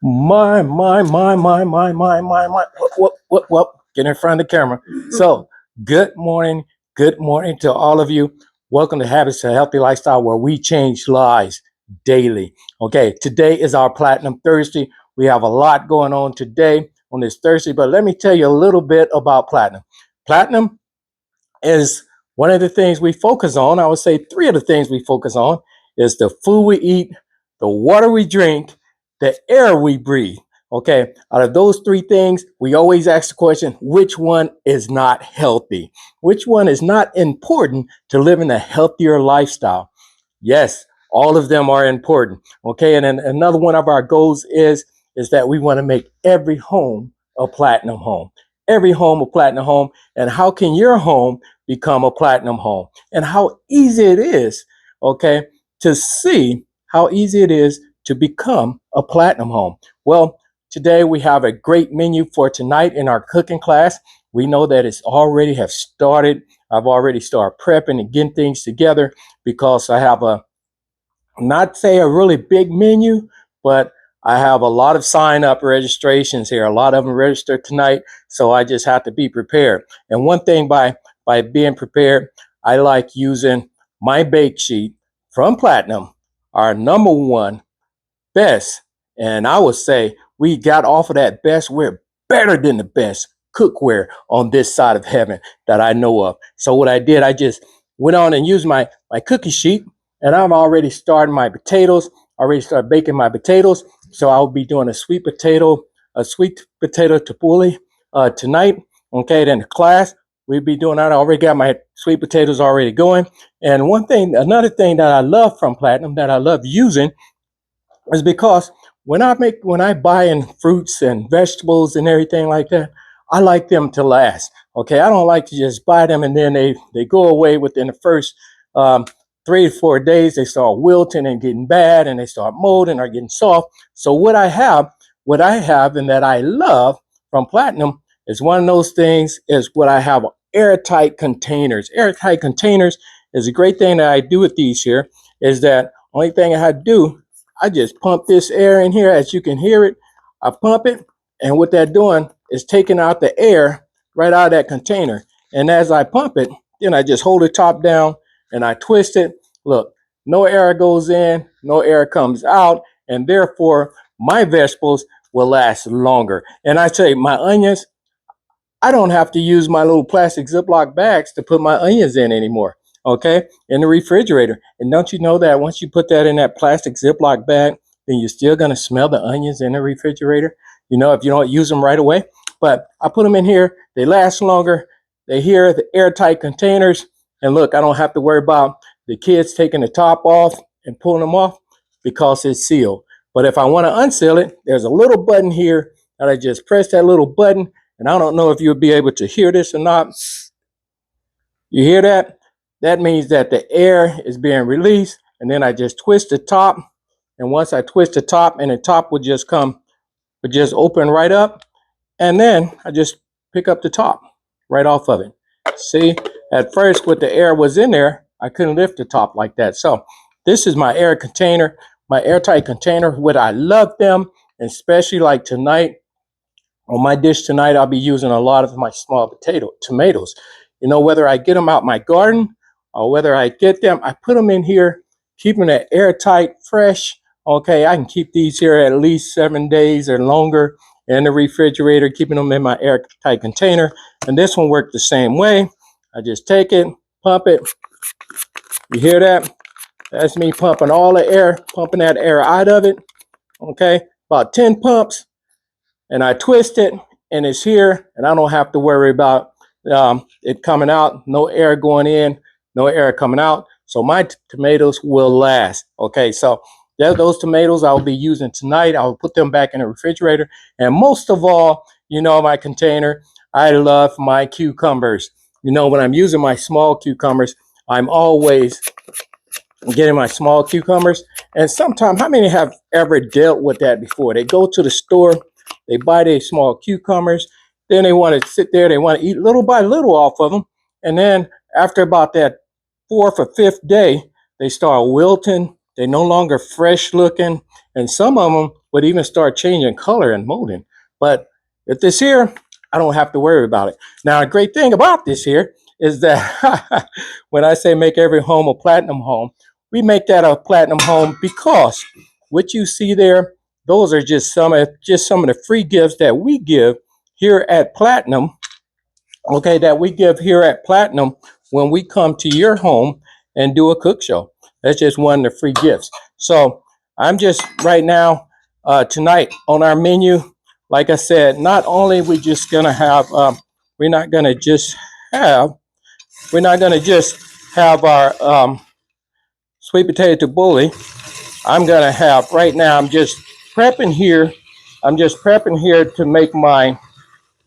My. What? Get in front of the camera. So, good morning to all of you. Welcome to Habits of Healthy Lifestyle, where we change lives daily. Okay, today is our Platinum Thursday. We have a lot going on today on this Thursday, but let me tell you a little bit about Platinum. Platinum is one of the things we focus on. I would say three of the things we focus on is the food we eat, the water we drink, the air we breathe. Okay, out of those three things, we always ask the question, which one is not healthy? Which one is not important to living a healthier lifestyle? Yes, all of them are important. Okay, and then another one of our goals is that we want to make every home a platinum home. Every home a platinum home. And how can your home become a platinum home? And how easy it is, okay, to see how easy it is to become a platinum home. Well, today we have a great menu for tonight in our cooking class. We know that it's already have started. I've already started prepping and getting things together because I have not say a really big menu, but I have a lot of sign up registrations here. A lot of them registered tonight, so I just have to be prepared. And one thing by being prepared, I like using my bake sheet from Platinum, our number one best. And I would say we got off of that best. We're better than the best cookware on this side of heaven that I know of. So what I did, I just went on and used my cookie sheet, and I'm already starting my potatoes. Already started baking my potatoes. So I'll be doing a sweet potato tabbouleh tonight. Okay, then the class we'll be doing that. I already got my sweet potatoes already going. And another thing that I love from Platinum that I love using is because when I buy in fruits and vegetables and everything like that, I like them to last. Okay, I don't like to just buy them and then they go away within the first 3 to 4 days. They start wilting and getting bad, and they start molding or getting soft. So what I have, and that I love from Platinum is one of those things is what I have airtight containers. Airtight containers is a great thing that I do with these here. Is that only thing I had to do I just pump this air in here, as you can hear it. I pump it, and what they're doing is taking out the air right out of that container. And as I pump it, then I just hold the top down and I twist it. Look, no air goes in, no air comes out, and therefore my vegetables will last longer. And I say my onions, I don't have to use my little plastic Ziploc bags to put my onions in anymore. Okay, in the refrigerator. And don't you know that once you put that in that plastic Ziploc bag, then you're still gonna smell the onions in the refrigerator. You know, if you don't use them right away. But I put them in here. They last longer. They here the airtight containers. And look, I don't have to worry about the kids taking the top off and pulling them off because it's sealed. But if I want to unseal it, there's a little button here that I just press that little button, and I don't know if you'll be able to hear this or not. You hear that? That means that the air is being released, and then I just twist the top. And once I twist the top, and the top would just open right up. And then I just pick up the top right off of it. See, at first with the air was in there, I couldn't lift the top like that. So this is my air container, my airtight container. What I love them, especially like tonight, on my dish tonight, I'll be using a lot of my small tomatoes. You know, whether I get them out my garden or whether I get them, I put them in here, keeping it airtight, fresh. Okay, I can keep these here at least 7 days or longer in the refrigerator, keeping them in my airtight container. And this one worked the same way. I just take it, pump it. You hear that? That's me pumping all the air, pumping that air out of it. Okay, about 10 pumps. And I twist it, and it's here, and I don't have to worry about it coming out. No air going in, no air coming out. So my tomatoes will last. Okay, so those tomatoes I'll be using tonight. I'll put them back in the refrigerator. And most of all, you know, my container, I love my cucumbers. You know, when I'm using my small cucumbers, I'm always getting my small cucumbers. And sometimes, how many have ever dealt with that before? They go to the store, they buy their small cucumbers, then they want to sit there, they want to eat little by little off of them. And then after about that fourth or fifth day, they start wilting. They're no longer fresh looking. and some of them would even start changing color and molding. But with this here, I don't have to worry about it. Now, a great thing about this here is that when I say make every home a platinum home, we make that a platinum home because what you see there, those are just some of the free gifts that we give here at Platinum. Okay, that we give here at Platinum when we come to your home and do a cook show. That's just one of the free gifts. So I'm just right now tonight on our menu. Like I said, not only we just gonna have, we're not gonna just have, we're not gonna just have our sweet potato tabbouleh. I'm gonna have right now. I'm just prepping here. I'm just prepping here to make my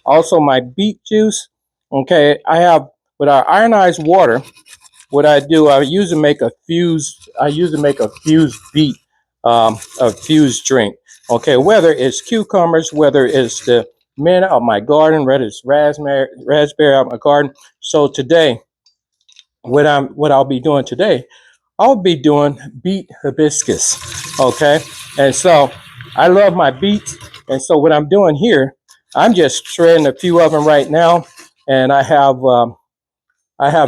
also my beet juice. Okay, I have with our ionized water. What I do, I usually make a fused. I usually make a fused beet, a fused drink. Okay, whether it's cucumbers, whether it's the mint out of my garden, whether it's raspberry out of my garden. So today, what I'll be doing today, I'll be doing beet hibiscus. Okay, and so I love my beets, and so what I'm doing here, I'm just shredding a few of them right now, and I have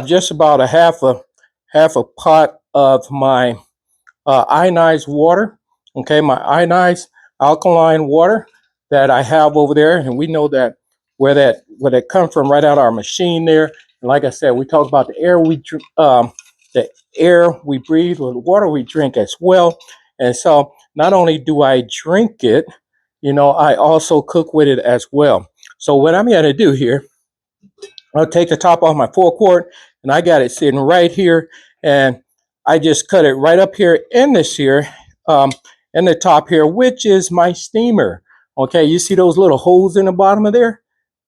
just about a half a pot of my ionized water. Okay, my ionized alkaline water that I have over there, and we know that where that come from right out of our machine there. And like I said, we talk about the air we breathe, or the water we drink as well. And so, not only do I drink it, I also cook with it as well. So what I'm going to do here, I'll take the top off my 4-quart, and I got it sitting right here, and I just cut it right up here in this here, in the top here, which is my steamer. Okay, you see those little holes in the bottom of there?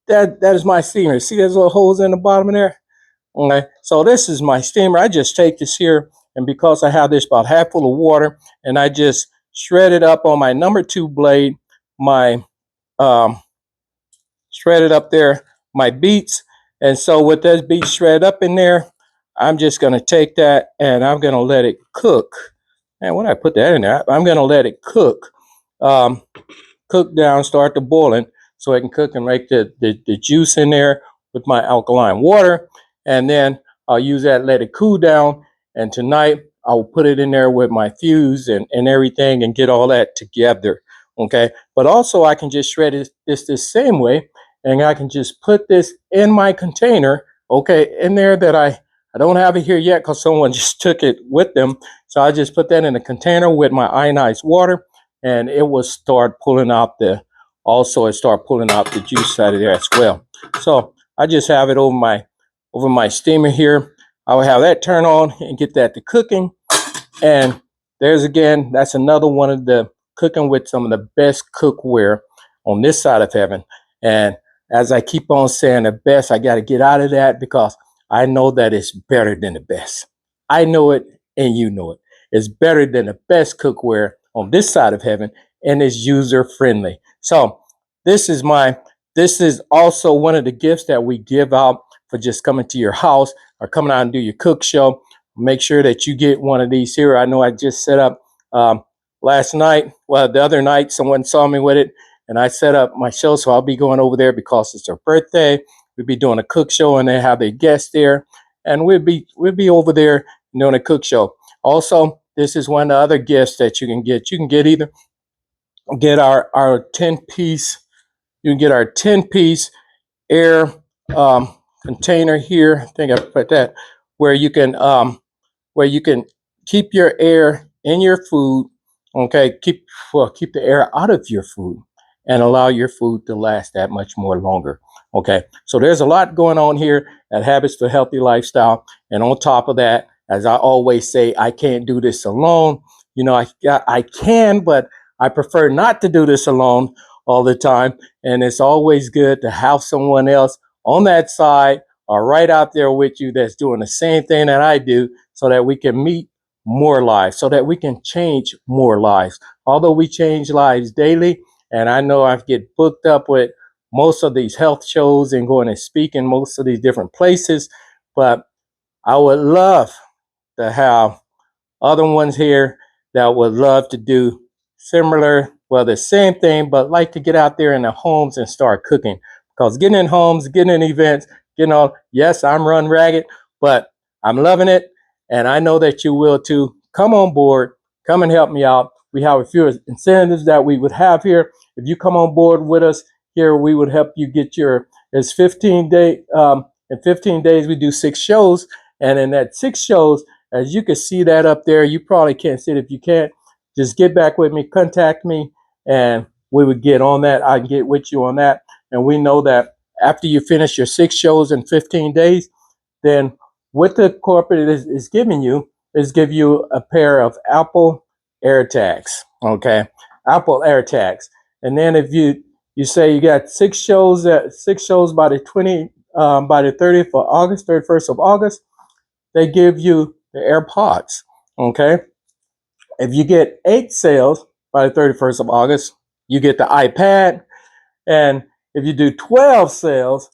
That is my steamer. See those little holes in the bottom of there? Okay, so this is my steamer. I just take this here, and because I have this about half full of water, and I just shred it up on my number 2 blade, my um, shredded up there, my beets. And so with those beets shredded up in there, I'm just going to take that and I'm going to let it cook. And when I put that in there, I'm going to let it cook, cook down, start to boiling, so it can cook and make the juice in there with my alkaline water. And then I'll use that, let it cool down. And tonight I'll put it in there with my fuse and everything and get all that together. Okay. But also I can just shred this the same way, and I can just put this in my container, okay, in there that I don't have it here yet because someone just took it with them. So I just put that in a container with my ionized water, and it will start pulling out the juice out of there as well. So I just have it over my steamer here. I will have that turn on and get that to cooking. And that's another one of the cooking with some of the best cookware on this side of heaven. And as I keep on saying the best, I got to get out of that because I know that it's better than the best. I know it, and you know it. It's better than the best cookware on this side of heaven, and it's user friendly. So this is also one of the gifts that we give out for just coming to your house or coming out and do your cook show. Make sure that you get one of these here. I know I just set up last night. Well, the other night, someone saw me with it, and I set up my show. So I'll be going over there because it's her birthday. We'll be doing a cook show, and they have a guest there, and we'll be over there doing a cook show. Also, this is one of the other gifts that you can get. You can get our 10-piece. You can get our 10-piece air container here. I think I put that where you can keep your air in your food. Okay, keep the air out of your food and allow your food to last that much more longer. Okay, so there's a lot going on here at Habits for Healthy Lifestyle, and on top of that, as I always say, I can't do this alone. I can, but I prefer not to do this alone all the time. And it's always good to have someone else on that side or right out there with you that's doing the same thing that I do, so that we can meet more lives, so that we can change more lives. Although we change lives daily, and I know I get booked up with most of these health shows and going and speak in most of these different places, but I would love to have other ones here that would love to do similar, well, the same thing, but like to get out there in the homes and start cooking. Because getting in homes, getting in events, yes, I'm run ragged, but I'm loving it. And I know that you will too. Come on board, come and help me out. We have a few incentives that we would have here. If you come on board with us here, we would help you get it's 15 day, in 15 days, we do 6 shows. And in that 6 shows, as you can see that up there, you probably can't see it. If you can't, just get back with me, contact me, and we would get on that. I can get with you on that. And we know that after you finish your 6 shows in 15 days, then what the corporate is giving you is give you a pair of Apple AirTags. Okay, Apple AirTags. And then if you say you got 6 shows by the 30th of August, 31st of August, they give you the AirPods. Okay. If you get 8 sales by the 31st of August, you get the iPad. And if you do 12 sales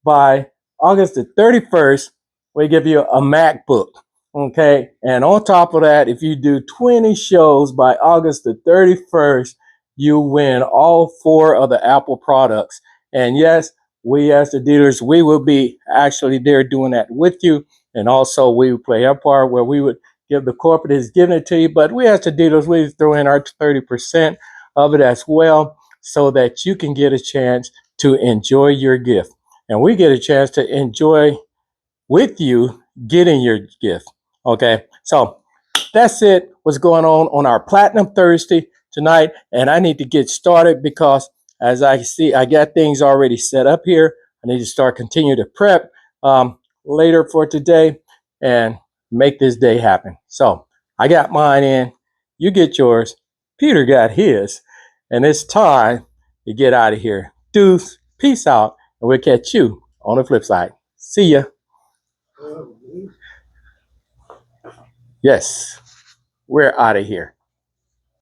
by August the 31st, we give you a MacBook. Okay. And on top of that, if you do 20 shows by August the 31st, you win all 4 of the Apple products. And yes, we as the dealers, we will be actually there doing that with you. And also we would play our part where we would give the corporate is giving it to you, but we as the dealers, we throw in our 30% of it as well, so that you can get a chance to enjoy your gift. And we get a chance to enjoy with you getting your gift. Okay. So that's it. What's going on our Platinum Thursday tonight. And I need to get started because as I see, I got things already set up here. I need to start continue to prep later for today and make this day happen. So I got mine in, you get yours, Peter got his, and it's time to get out of here. Deuce, peace out, and we'll catch you on the flip side. See ya. Yes, we're out of here.